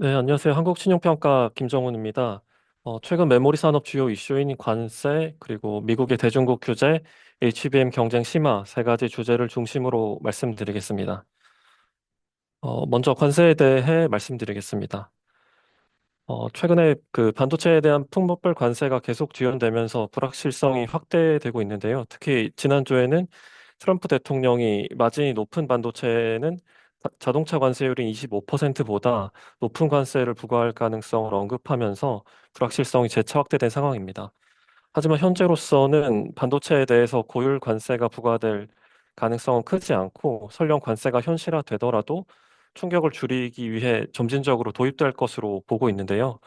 네, 안녕하세요. 한국신용평가 김정훈입니다. 최근 메모리 산업 주요 이슈인 관세, 그리고 미국의 대중국 규제, HBM 경쟁 심화 세 가지 주제를 중심으로 말씀드리겠습니다. 먼저 관세에 대해 말씀드리겠습니다. 최근에 그 반도체에 대한 풍목별 관세가 계속 지연되면서 불확실성이 확대되고 있는데요. 특히 지난주에는 트럼프 대통령이 마진이 높은 반도체에는 자동차 관세율이 25%보다 높은 관세를 부과할 가능성을 언급하면서 불확실성이 재차 확대된 상황입니다. 하지만 현재로서는 반도체에 대해서 고율 관세가 부과될 가능성은 크지 않고 설령 관세가 현실화되더라도 충격을 줄이기 위해 점진적으로 도입될 것으로 보고 있는데요.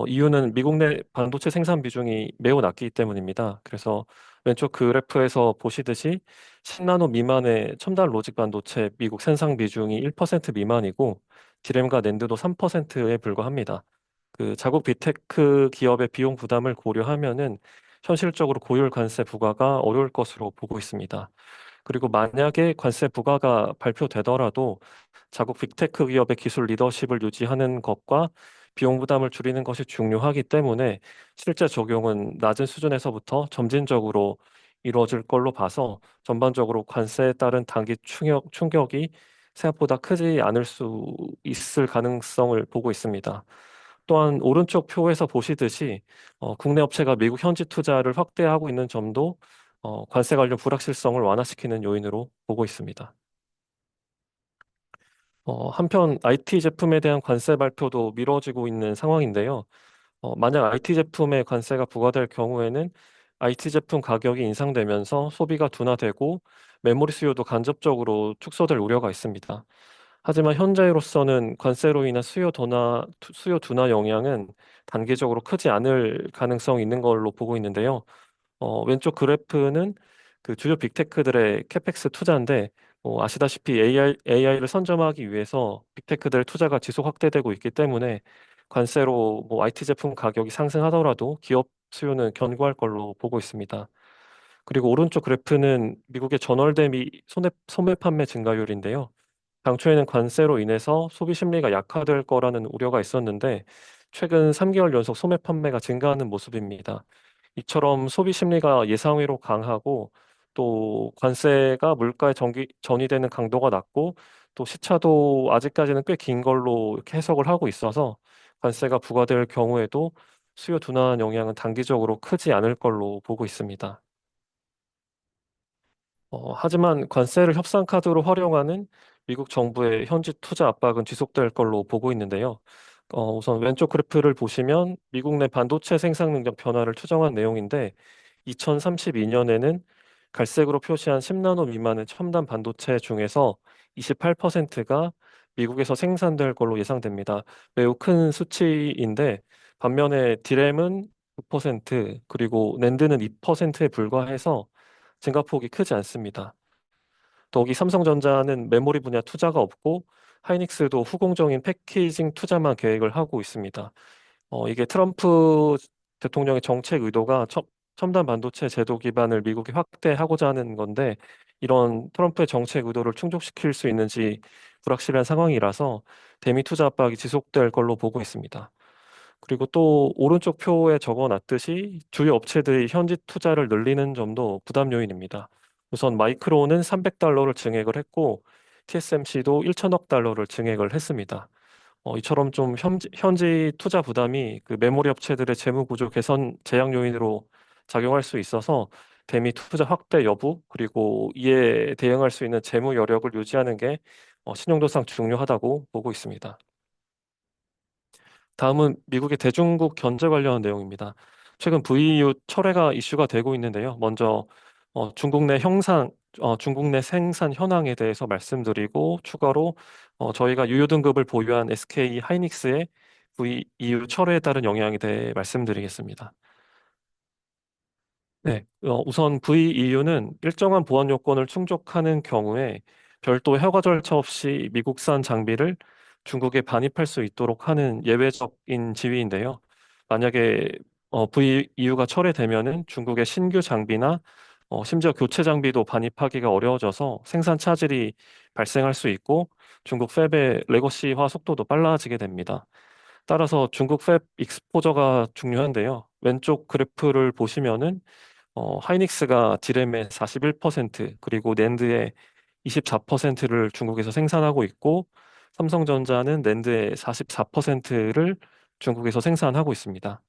이유는 미국 내 반도체 생산 비중이 매우 낮기 때문입니다. 그래서 왼쪽 그래프에서 보시듯이 10나노 미만의 첨단 로직 반도체 미국 생산 비중이 1% 미만이고 디램과 낸드도 3%에 불과합니다. 그 자국 빅테크 기업의 비용 부담을 고려하면은 현실적으로 고율 관세 부과가 어려울 것으로 보고 있습니다. 그리고 만약에 관세 부과가 발표되더라도 자국 빅테크 기업의 기술 리더십을 유지하는 것과 비용 부담을 줄이는 것이 중요하기 때문에 실제 적용은 낮은 수준에서부터 점진적으로 이루어질 걸로 봐서 전반적으로 관세에 따른 단기 충격이 생각보다 크지 않을 수 있을 가능성을 보고 있습니다. 또한 오른쪽 표에서 보시듯이 국내 업체가 미국 현지 투자를 확대하고 있는 점도 관세 관련 불확실성을 완화시키는 요인으로 보고 있습니다. 한편 IT 제품에 대한 관세 발표도 미뤄지고 있는 상황인데요. 만약 IT 제품에 관세가 부과될 경우에는 IT 제품 가격이 인상되면서 소비가 둔화되고 메모리 수요도 간접적으로 축소될 우려가 있습니다. 하지만 현재로서는 관세로 인한 수요 둔화 영향은 단기적으로 크지 않을 가능성이 있는 걸로 보고 있는데요. 왼쪽 그래프는 그 주요 빅테크들의 캐펙스 투자인데 아시다시피 AI를 선점하기 위해서 빅테크들의 투자가 지속 확대되고 있기 때문에 관세로 IT 제품 가격이 상승하더라도 기업 수요는 견고할 걸로 보고 있습니다. 그리고 오른쪽 그래프는 미국의 전월대 미 소매 판매 증가율인데요. 당초에는 관세로 인해서 소비 심리가 약화될 거라는 우려가 있었는데 최근 3개월 연속 소매 판매가 증가하는 모습입니다. 이처럼 소비 심리가 예상외로 강하고 또 관세가 물가에 전이되는 강도가 낮고 또 시차도 아직까지는 꽤 긴 걸로 이렇게 해석을 하고 있어서 관세가 부과될 경우에도 수요 둔화한 영향은 단기적으로 크지 않을 걸로 보고 있습니다. 하지만 관세를 협상 카드로 활용하는 미국 정부의 현지 투자 압박은 지속될 걸로 보고 있는데요. 우선 왼쪽 그래프를 보시면 미국 내 반도체 생산 능력 변화를 추정한 내용인데 2032년에는 갈색으로 표시한 10나노 미만의 첨단 반도체 중에서 28%가 미국에서 생산될 걸로 예상됩니다. 매우 큰 수치인데 반면에 디램은 9% 그리고 낸드는 2%에 불과해서 증가폭이 크지 않습니다. 더욱이 삼성전자는 메모리 분야 투자가 없고 하이닉스도 후공정인 패키징 투자만 계획을 하고 있습니다. 이게 트럼프 대통령의 정책 의도가 첨단 반도체 제도 기반을 미국에 확대하고자 하는 건데 이런 트럼프의 정책 의도를 충족시킬 수 있는지 불확실한 상황이라서 대미 투자 압박이 지속될 걸로 보고 있습니다. 그리고 또 오른쪽 표에 적어놨듯이 주요 업체들이 현지 투자를 늘리는 점도 부담 요인입니다. 우선 마이크론은 300달러를 증액을 했고 TSMC도 1천억 달러를 증액을 했습니다. 이처럼 좀 현지 투자 부담이 그 메모리 업체들의 재무 구조 개선 제약 요인으로 작용할 수 있어서 대미 투자 확대 여부 그리고 이에 대응할 수 있는 재무 여력을 유지하는 게 신용도상 중요하다고 보고 있습니다. 다음은 미국의 대중국 견제 관련 내용입니다. 최근 VEU 철회가 이슈가 되고 있는데요. 먼저 중국 내 생산 현황에 대해서 말씀드리고 추가로 저희가 유효 등급을 보유한 SK 하이닉스의 VEU 철회에 따른 영향에 대해 말씀드리겠습니다. 네, 우선 VEU는 일정한 보안 요건을 충족하는 경우에 별도 허가 절차 없이 미국산 장비를 중국에 반입할 수 있도록 하는 예외적인 지위인데요. 만약에 VEU가 철회되면은 중국의 신규 장비나 심지어 교체 장비도 반입하기가 어려워져서 생산 차질이 발생할 수 있고 중국 팹의 레거시화 속도도 빨라지게 됩니다. 따라서 중국 팹 익스포저가 중요한데요. 왼쪽 그래프를 보시면은 하이닉스가 디램의 41%, 그리고 낸드의 24%를 중국에서 생산하고 있고, 삼성전자는 낸드의 44%를 중국에서 생산하고 있습니다.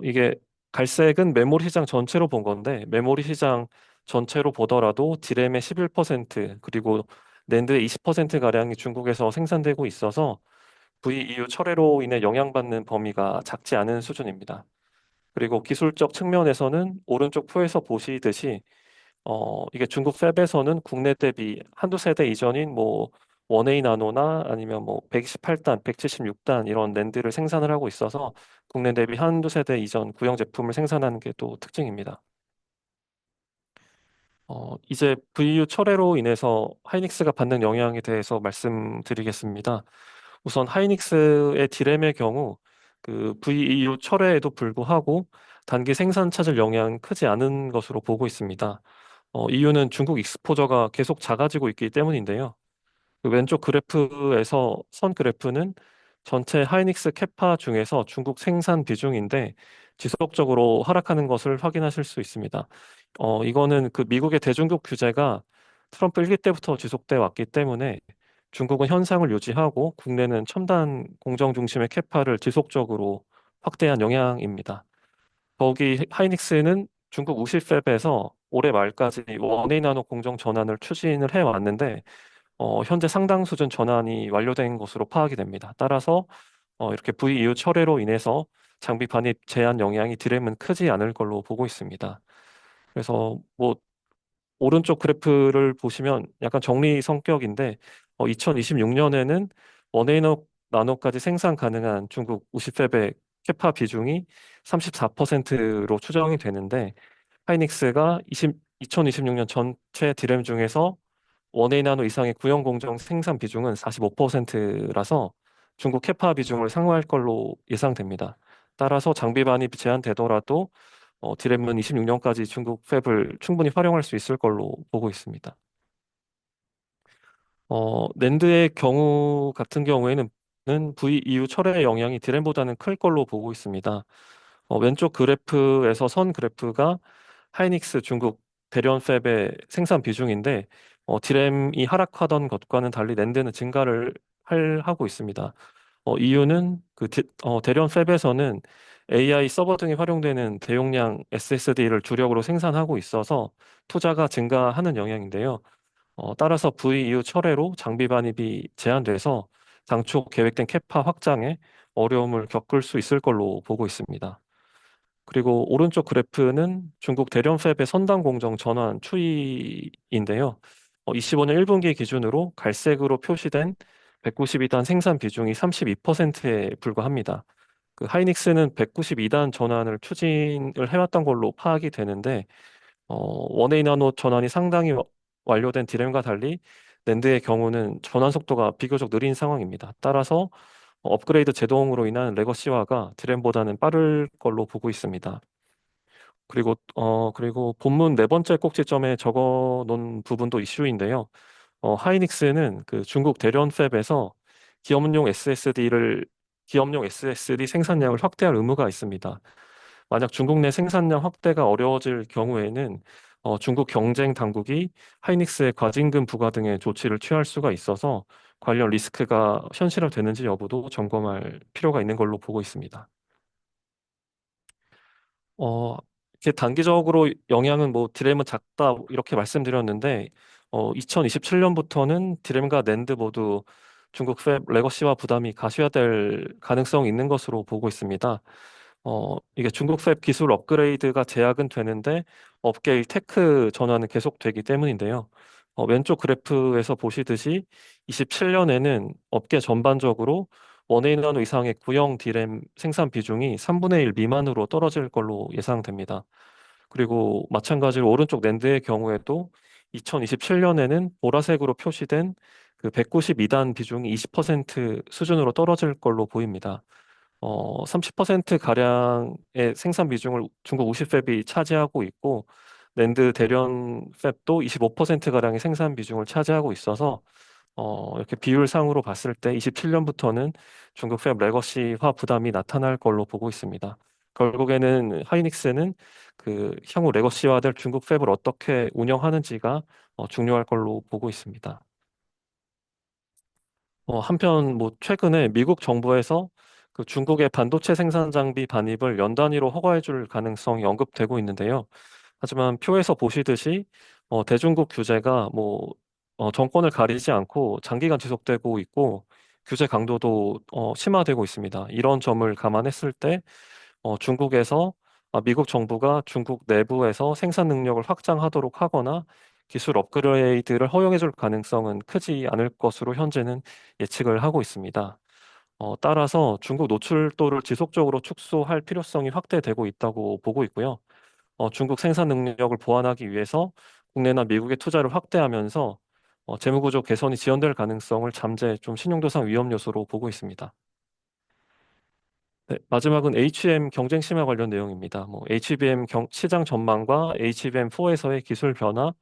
이게 갈색은 메모리 시장 전체로 본 건데, 메모리 시장 전체로 보더라도 디램의 11%, 그리고 낸드의 20%가량이 중국에서 생산되고 있어서 VEU 철회로 인해 영향받는 범위가 작지 않은 수준입니다. 그리고 기술적 측면에서는 오른쪽 표에서 보시듯이 이게 중국 팹에서는 국내 대비 한두 세대 이전인 뭐 1A 나노나 아니면 뭐 128단, 176단 이런 낸드를 생산을 하고 있어서 국내 대비 한두 세대 이전 구형 제품을 생산하는 게 또 특징입니다. 이제 VU 철회로 인해서 하이닉스가 받는 영향에 대해서 말씀드리겠습니다. 우선 하이닉스의 디램의 경우 그 VEU 철회에도 불구하고 단기 생산 차질 영향 크지 않은 것으로 보고 있습니다. 이유는 중국 익스포저가 계속 작아지고 있기 때문인데요. 그 왼쪽 그래프에서 선 그래프는 전체 하이닉스 캐파 중에서 중국 생산 비중인데 지속적으로 하락하는 것을 확인하실 수 있습니다. 이거는 그 미국의 대중국 규제가 트럼프 1기 때부터 지속돼 왔기 때문에 중국은 현상을 유지하고 국내는 첨단 공정 중심의 캐파를 지속적으로 확대한 영향입니다. 더욱이 하이닉스는 중국 우시팹에서 올해 말까지 원웨이 나노 공정 전환을 추진을 해 왔는데 현재 상당 수준 전환이 완료된 것으로 파악이 됩니다. 따라서 이렇게 VEU 철회로 인해서 장비 반입 제한 영향이 드램은 크지 않을 걸로 보고 있습니다. 그래서 뭐 오른쪽 그래프를 보시면 약간 정리 성격인데 2026년에는 원웨이 나노까지 생산 가능한 중국 우시팹의 캐파 비중이 34%로 추정이 되는데 하이닉스가 2026년 전체 디램 중에서 원웨이 나노 이상의 구형 공정 생산 비중은 45%라서 중국 캐파 비중을 상회할 걸로 예상됩니다. 따라서 장비 반입이 제한되더라도 디램은 26년까지 중국 팹을 충분히 활용할 수 있을 걸로 보고 있습니다. 낸드의 경우 같은 경우에는 VEU 철회 영향이 디램보다는 클 걸로 보고 있습니다. 왼쪽 그래프에서 선 그래프가 하이닉스 중국 대련 팹의 생산 비중인데 디램이 하락하던 것과는 달리 낸드는 증가를 하고 있습니다. 이유는 대련 팹에서는 AI 서버 등에 활용되는 대용량 SSD를 주력으로 생산하고 있어서 투자가 증가하는 영향인데요. 따라서 VEU 철회로 장비 반입이 제한돼서 당초 계획된 캐파 확장에 어려움을 겪을 수 있을 걸로 보고 있습니다. 그리고 오른쪽 그래프는 중국 대련 팹의 선단 공정 전환 추이인데요. 25년 1분기 기준으로 갈색으로 표시된 192단 생산 비중이 32%에 불과합니다. 그 하이닉스는 192단 전환을 추진을 해왔던 걸로 파악이 되는데 원웨이 나노 전환이 상당히 완료된 디램과 달리 낸드의 경우는 전환 속도가 비교적 느린 상황입니다. 따라서 업그레이드 제동으로 인한 레거시화가 디램보다는 빠를 걸로 보고 있습니다. 그리고 본문 네 번째 꼭지점에 적어 놓은 부분도 이슈인데요. 하이닉스는 그 중국 대련 팹에서 기업용 SSD를 기업용 SSD 생산량을 확대할 의무가 있습니다. 만약 중국 내 생산량 확대가 어려워질 경우에는 중국 경쟁 당국이 하이닉스의 과징금 부과 등의 조치를 취할 수가 있어서 관련 리스크가 현실화되는지 여부도 점검할 필요가 있는 걸로 보고 있습니다. 어, 이렇게 단기적으로 영향은 뭐 디램은 작다 이렇게 말씀드렸는데 2027년부터는 디램과 낸드 모두 중국 팹 레거시화 부담이 가시화될 가능성이 있는 것으로 보고 있습니다. 이게 중국 팹 기술 업그레이드가 제약은 되는데 업계의 테크 전환은 계속되기 때문인데요. 왼쪽 그래프에서 보시듯이 27년에는 업계 전반적으로 원웨이 나노 이상의 구형 디램 생산 비중이 3분의 1 미만으로 떨어질 걸로 예상됩니다. 그리고 마찬가지로 오른쪽 낸드의 경우에도 2027년에는 보라색으로 표시된 그 192단 비중이 20% 수준으로 떨어질 걸로 보입니다. 30% 가량의 생산 비중을 중국 우시 팹이 차지하고 있고 낸드 대련 팹도 25% 가량의 생산 비중을 차지하고 있어서 이렇게 비율상으로 봤을 때 27년부터는 중국 팹 레거시화 부담이 나타날 걸로 보고 있습니다. 결국에는 하이닉스는 그 향후 레거시화될 중국 팹을 어떻게 운영하는지가 중요할 걸로 보고 있습니다. 한편 뭐 최근에 미국 정부에서 그 중국의 반도체 생산 장비 반입을 연 단위로 허가해 줄 가능성이 언급되고 있는데요. 하지만 표에서 보시듯이 대중국 규제가 뭐 정권을 가리지 않고 장기간 지속되고 있고 규제 강도도 심화되고 있습니다. 이런 점을 감안했을 때 중국에서 미국 정부가 중국 내부에서 생산 능력을 확장하도록 하거나 기술 업그레이드를 허용해 줄 가능성은 크지 않을 것으로 현재는 예측을 하고 있습니다. 따라서 중국 노출도를 지속적으로 축소할 필요성이 확대되고 있다고 보고 있고요. 중국 생산 능력을 보완하기 위해서 국내나 미국의 투자를 확대하면서 재무구조 개선이 지연될 가능성을 잠재 좀 신용도상 위험 요소로 보고 있습니다. 네, 마지막은 HBM 경쟁 심화 관련 내용입니다. 뭐 HBM 시장 전망과 HBM4에서의 기술 변화,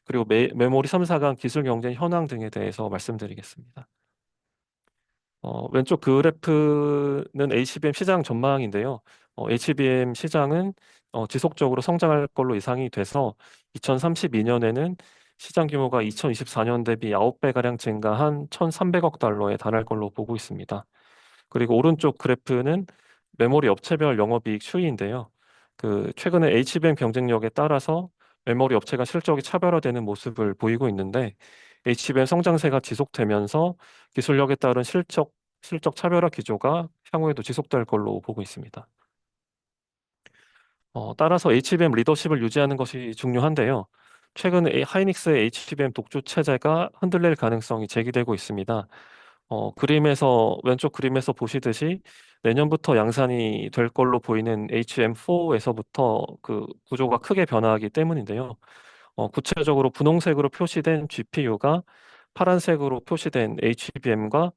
그리고 메모리 3사 간 기술 경쟁 현황 등에 대해서 말씀드리겠습니다. 왼쪽 그래프는 HBM 시장 전망인데요. HBM 시장은 지속적으로 성장할 걸로 예상이 돼서 2032년에는 시장 규모가 2024년 대비 9배가량 증가한 1,300억 달러에 달할 걸로 보고 있습니다. 그리고 오른쪽 그래프는 메모리 업체별 영업이익 추이인데요. 그 최근에 HBM 경쟁력에 따라서 메모리 업체가 실적이 차별화되는 모습을 보이고 있는데 HBM 성장세가 지속되면서 기술력에 따른 실적 차별화 기조가 향후에도 지속될 걸로 보고 있습니다. 따라서 HBM 리더십을 유지하는 것이 중요한데요. 최근 하이닉스의 HBM 독주 체제가 흔들릴 가능성이 제기되고 있습니다. 왼쪽 그림에서 보시듯이 내년부터 양산이 될 걸로 보이는 HM4에서부터 그 구조가 크게 변화하기 때문인데요. 구체적으로 분홍색으로 표시된 GPU가 파란색으로 표시된 HBM과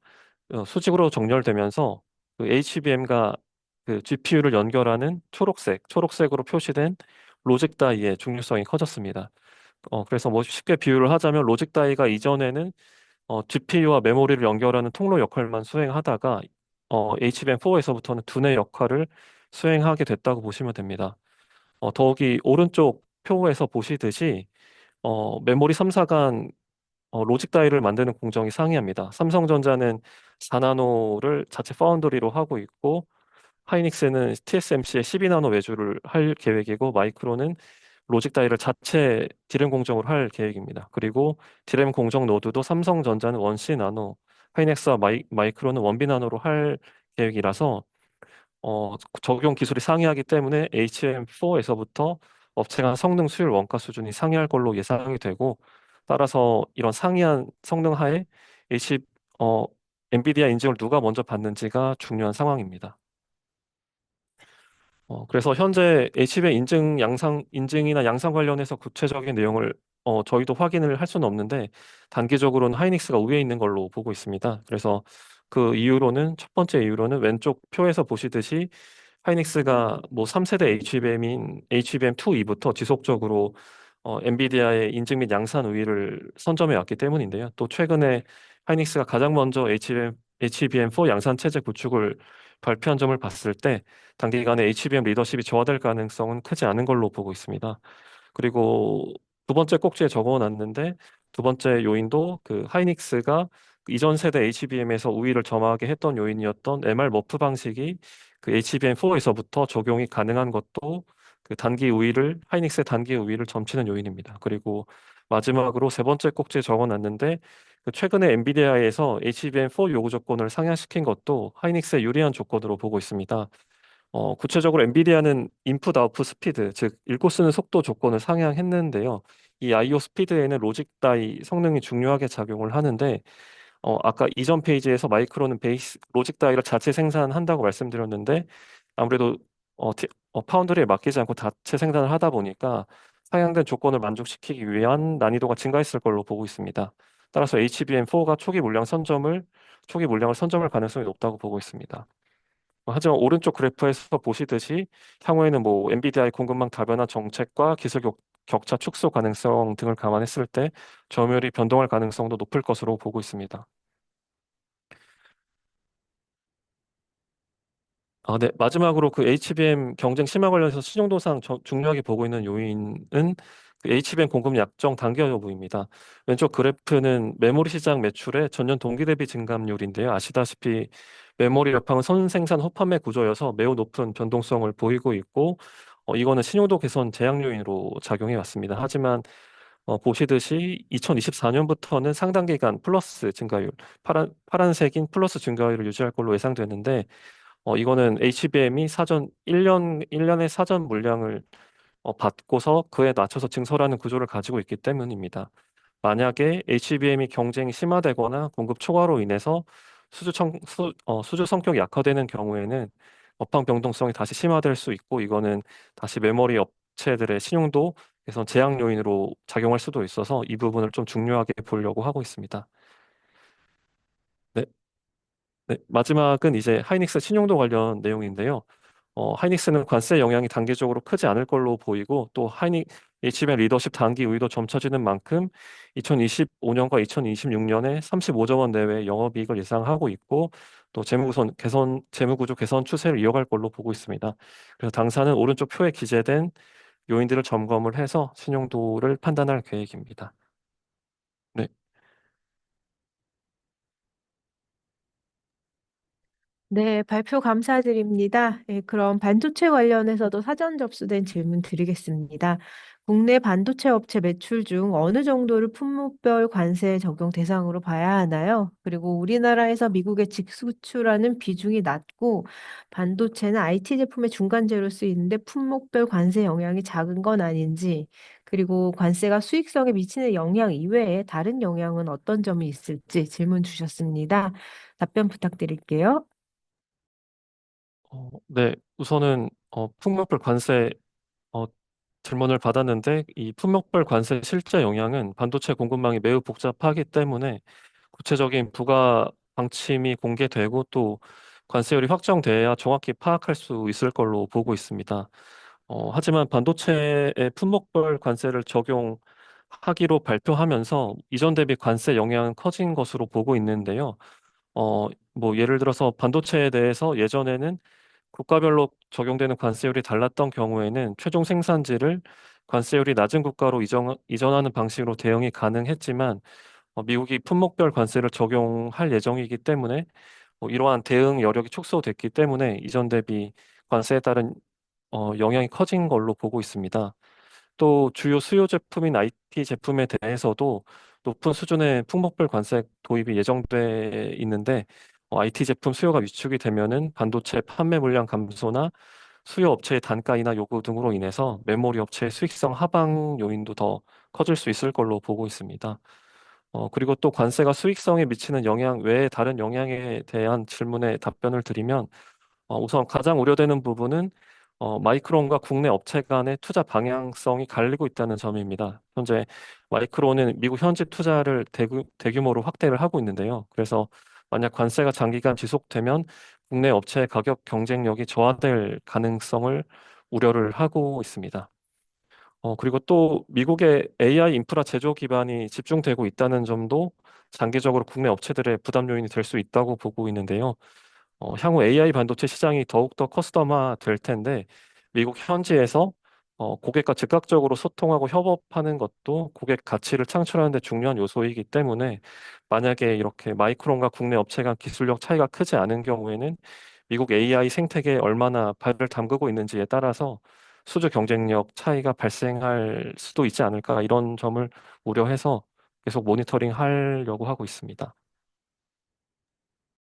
수직으로 정렬되면서 그 HBM과 그 GPU를 연결하는 초록색으로 표시된 로직 다이의 중요성이 커졌습니다. 그래서 뭐 쉽게 비유를 하자면 로직 다이가 이전에는 GPU와 메모리를 연결하는 통로 역할만 수행하다가 HBM4에서부터는 두뇌 역할을 수행하게 됐다고 보시면 됩니다. 더욱이 오른쪽 표에서 보시듯이 메모리 3사 간 로직 다이를 만드는 공정이 상이합니다. 삼성전자는 4나노를 자체 파운드리로 하고 있고 하이닉스는 TSMC의 12나노 외주를 할 계획이고 마이크론은 로직 다이를 자체 디램 공정으로 할 계획입니다. 그리고 디램 공정 노드도 삼성전자는 원C 나노, 하이닉스와 마이크론은 원비 나노로 할 계획이라서 적용 기술이 상이하기 때문에 HM4에서부터 업체 간 성능 수율 원가 수준이 상이할 걸로 예상이 되고 따라서 이런 상이한 성능 하에 H, 어, 엔비디아 인증을 누가 먼저 받는지가 중요한 상황입니다. 그래서 현재 H의 인증이나 양상 관련해서 구체적인 내용을 저희도 확인을 할 수는 없는데 단기적으로는 하이닉스가 우위에 있는 걸로 보고 있습니다. 그래서 첫 번째 이유로는 왼쪽 표에서 보시듯이 하이닉스가 뭐 3세대 HBM인 HBM2E부터 지속적으로 엔비디아의 인증 및 양산 우위를 선점해 왔기 때문인데요. 또 최근에 하이닉스가 가장 먼저 HBM4 양산 체제 구축을 발표한 점을 봤을 때 단기간에 HBM 리더십이 저하될 가능성은 크지 않은 걸로 보고 있습니다. 그리고 두 번째 꼭지에 적어놨는데 두 번째 요인도 그 하이닉스가 이전 세대 HBM에서 우위를 점하게 했던 요인이었던 MR 머프 방식이 그 HBM4에서부터 적용이 가능한 것도 하이닉스의 단기 우위를 점치는 요인입니다. 그리고 마지막으로 세 번째 꼭지에 적어놨는데 그 최근에 엔비디아에서 HBM4 요구 조건을 상향시킨 것도 하이닉스의 유리한 조건으로 보고 있습니다. 구체적으로 엔비디아는 인풋 아웃풋 스피드, 즉 읽고 쓰는 속도 조건을 상향했는데요. 이 IO 스피드에는 로직 다이 성능이 중요하게 작용을 하는데 아까 이전 페이지에서 마이크론은 베이스 로직 다이를 자체 생산한다고 말씀드렸는데 아무래도 파운드리에 맡기지 않고 자체 생산을 하다 보니까 상향된 조건을 만족시키기 위한 난이도가 증가했을 걸로 보고 있습니다. 따라서 HBM4가 초기 물량을 선점할 가능성이 높다고 보고 있습니다. 하지만 오른쪽 그래프에서 보시듯이 향후에는 뭐 엔비디아의 공급망 다변화 정책과 격차 축소 가능성 등을 감안했을 때 점유율이 변동할 가능성도 높을 것으로 보고 있습니다. 네. 마지막으로 그 HBM 경쟁 심화 관련해서 신용도상 중요하게 보고 있는 요인은 그 HBM 공급 약정 단기 여부입니다. 왼쪽 그래프는 메모리 시장 매출의 전년 동기 대비 증감률인데요. 아시다시피 메모리 여팡은 선생산 후판매 구조여서 매우 높은 변동성을 보이고 있고, 이거는 신용도 개선 제약 요인으로 작용해 왔습니다. 하지만 보시듯이 2024년부터는 상당 기간 플러스 증가율, 파란색인 플러스 증가율을 유지할 걸로 예상되는데, 이거는 HBM이 사전 1년의 사전 물량을 받고서 그에 맞춰서 증설하는 구조를 가지고 있기 때문입니다. 만약에 HBM이 경쟁이 심화되거나 공급 초과로 인해서 수주 성격이 약화되는 경우에는 업황 변동성이 다시 심화될 수 있고, 이거는 다시 메모리 업체들의 신용도 개선 제약 요인으로 작용할 수도 있어서 이 부분을 좀 중요하게 보려고 하고 있습니다. 네, 네, 마지막은 이제 하이닉스 신용도 관련 내용인데요. 하이닉스는 관세 영향이 단기적으로 크지 않을 걸로 보이고, 또 HBM 리더십 단기 우위도 점쳐지는 만큼 2025년과 2026년에 35조 원 내외 영업이익을 예상하고 있고, 또 재무구조 개선 추세를 이어갈 걸로 보고 있습니다. 그래서 당사는 오른쪽 표에 기재된 요인들을 점검을 해서 신용도를 판단할 계획입니다. 네. 네, 발표 감사드립니다. 그럼 반도체 관련해서도 사전 접수된 질문 드리겠습니다. 국내 반도체 업체 매출 중 어느 정도를 품목별 관세 적용 대상으로 봐야 하나요? 그리고 우리나라에서 미국에 직수출하는 비중이 낮고 반도체는 IT 제품의 중간재로 쓰이는데 품목별 관세 영향이 작은 건 아닌지, 그리고 관세가 수익성에 미치는 영향 이외에 다른 영향은 어떤 점이 있을지 질문 주셨습니다. 답변 부탁드릴게요. 네, 우선은 품목별 관세 어, 질문을 받았는데, 이 품목별 관세 실제 영향은 반도체 공급망이 매우 복잡하기 때문에 구체적인 부가 방침이 공개되고 또 관세율이 확정돼야 정확히 파악할 수 있을 걸로 보고 있습니다. 하지만 반도체의 품목별 관세를 적용하기로 발표하면서 이전 대비 관세 영향은 커진 것으로 보고 있는데요. 뭐 예를 들어서 반도체에 대해서 예전에는 국가별로 적용되는 관세율이 달랐던 경우에는 최종 생산지를 관세율이 낮은 국가로 이전하는 방식으로 대응이 가능했지만, 미국이 품목별 관세를 적용할 예정이기 때문에 이러한 대응 여력이 축소됐기 때문에 이전 대비 관세에 따른 영향이 커진 걸로 보고 있습니다. 또 주요 수요 제품인 IT 제품에 대해서도 높은 수준의 품목별 관세 도입이 예정돼 있는데, IT 제품 수요가 위축이 되면은 반도체 판매 물량 감소나 수요 업체의 단가 인하 요구 등으로 인해서 메모리 업체의 수익성 하방 요인도 더 커질 수 있을 걸로 보고 있습니다. 그리고 또 관세가 수익성에 미치는 영향 외에 다른 영향에 대한 질문에 답변을 드리면, 우선 가장 우려되는 부분은 마이크론과 국내 업체 간의 투자 방향성이 갈리고 있다는 점입니다. 현재 마이크론은 미국 현지 투자를 대규모로 확대를 하고 있는데요. 그래서 만약 관세가 장기간 지속되면 국내 업체의 가격 경쟁력이 저하될 가능성을 우려를 하고 있습니다. 그리고 또 미국의 AI 인프라 제조 기반이 집중되고 있다는 점도 장기적으로 국내 업체들의 부담 요인이 될 수 있다고 보고 있는데요. 향후 AI 반도체 시장이 더욱더 커스텀화 될 텐데, 미국 현지에서 고객과 즉각적으로 소통하고 협업하는 것도 고객 가치를 창출하는 데 중요한 요소이기 때문에, 만약에 이렇게 마이크론과 국내 업체 간 기술력 차이가 크지 않은 경우에는 미국 AI 생태계에 얼마나 발을 담그고 있는지에 따라서 수주 경쟁력 차이가 발생할 수도 있지 않을까, 이런 점을 우려해서 계속 모니터링 하려고 하고 있습니다.